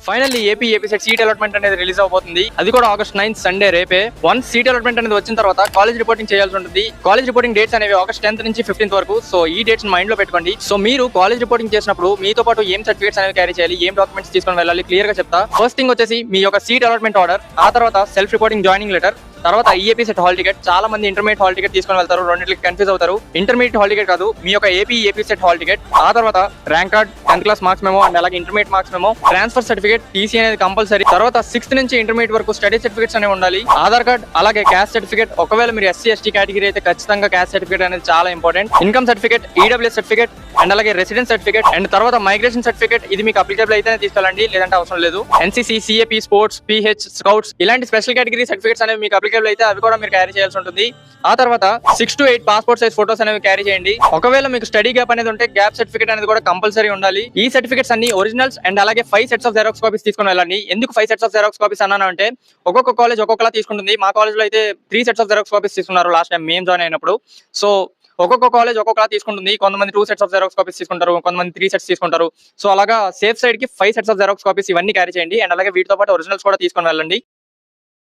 Finally AP set seat allotment అనేది release అవబోతుంది. అది కూడా August 9 సండే రేపే. వన్స్ సీట్ అలాట్మెంట్ అనేది వచ్చిన తర్వాత కాలేజ్ రిపోర్టింగ్ చేయాల్సి ఉంటుంది. కాలేజ్ రిపోర్టింగ్ డేట్స్ అనేవి August 10th నుంచి 15th వరకు. సో ఈ డేట్స్ మైండ్ లో పెట్టుకోండి. సో మీరు కాలేజ్ రిపోర్టింగ్ చేసినప్పుడు మీతో పాటు ఏం సర్టిఫికేట్స్ అనేవి క్యారీ చేయాలి, ఏం డాక్యుమెంట్స్ తీసుకొని వెళ్ళాలి క్లియర్ గా చెప్తా. ఫస్ట్ థింగ్ వచ్చేసి మీ యొక్క సీట్ అలాట్మెంట్ ఆర్డర్, ఆ తర్వాత సెల్ఫ్ రిపోర్టింగ్ జాయినింగ్ లెటర్, తర్వాత ఏపీ సెట్ హాల్ టికెట్. చాలా మంది ఇంటర్మీడియట్ హాల్ టికెట్ తీసుకొని వెళ్తారు, రెండింటికి కన్ఫ్యూజ్ అవుతారు. ఇంటర్మీడియట్ హాల్ టికెట్ కాదు, మీ యొక్క ఏపీ సెట్ హాల్ టికెట్, ఆ తర్వాత rank card, 10th class marks memo and అలాగే intermediate marks memo, transfer certificate, TC అనేది కంపల్సరీ. తర్వాత 6th నుంచి ఇంటర్మీడియట్ వరకు స్టడీ సర్టిఫికేట్స్ అనేవి ఉండాలి. ఆధార్ కార్డ్, అలాగే క్యాస్ట్ సర్టిఫికేట్. ఒకవేళ మీరు SC/ST కేటగిరీ అయితే ఖచ్చితంగా క్యాస్ట్ సర్టిఫికేట్ అనేది చాలా important. Income certificate, EWS certificate and అలాగే రెసిడెన్స్ సర్టిఫికేట్ అండ్ తర్వాత మైగ్రేషన్ సర్టిఫికేట్. ఇది మీకు అప్లికేబుల్ అయితేనే తీసుకెళ్ళండి, లేదంటే అవసరం లేదు. NCC, CAP, sports, PH, scouts ఇలాంటి స్పెషల్ కేటగిరీ సర్టిఫికేట్స్ అనేవి మీకు అప్లికేబుల్ అయితే అవి కూడా మీరు క్యారీ చేయాల్సి ఉంటుంది. ఆ తర్వాత 6 to 8 పాస్పోర్ట్ సైజ్ ఫోటోస్ అనేవి క్యారీ చేయండి. ఒకవేళ మీకు స్టడీ గ్యాప్ అనేది ఉంటే గ్యాప్ సర్టిఫికేట్ అనేది కూడా కంపల్సరీ ఉండాలి. ఈ సర్టిఫికేట్స్ అన్ని ఒరిజినల్స్ అండ్ అలాగే 5 సెట్స్ ఆఫ్ జెరాక్స్ కాపీస్ తీసుకొని వెళ్ళండి. ఎందుకు 5 సెట్స్ ఆఫ్ జెరాక్స్ కాపీస్ అన్నాను అంటే ఒక్కొక్క కాలేజ్ ఒక్కొక్కలా తీసుకుంటుంది. మా కాలేజ్ లో అయితే 3 సెట్స్ ఆఫ్ జెరాక్స్ కాపీస్ తీసుకున్నారు లాస్ట్ టైం మేము జాయిన్ అయినప్పుడు. సో ఒక్కొక్క కాలేజ్ ఒక్కొక్కలా తీసుకుంటుంది. కొంతమంది 2 సెట్స్ ఆఫ్ జెరాక్స్ కాపీస్ తీసుకుంటారు, కొంతమంది 3 సెట్స్ తీసుకుంటారు. సో అలాగా సేఫ్ సైడ్ కి 5 సెట్స్ ఆఫ్ జెరాక్స్ కాపీస్ ఇవన్నీ క్యారీ చేయండి. అండ్ అలాగే వీటితో పాటు ఒరిజినల్స్ కూడా తీసుకొని వెళ్ళండి.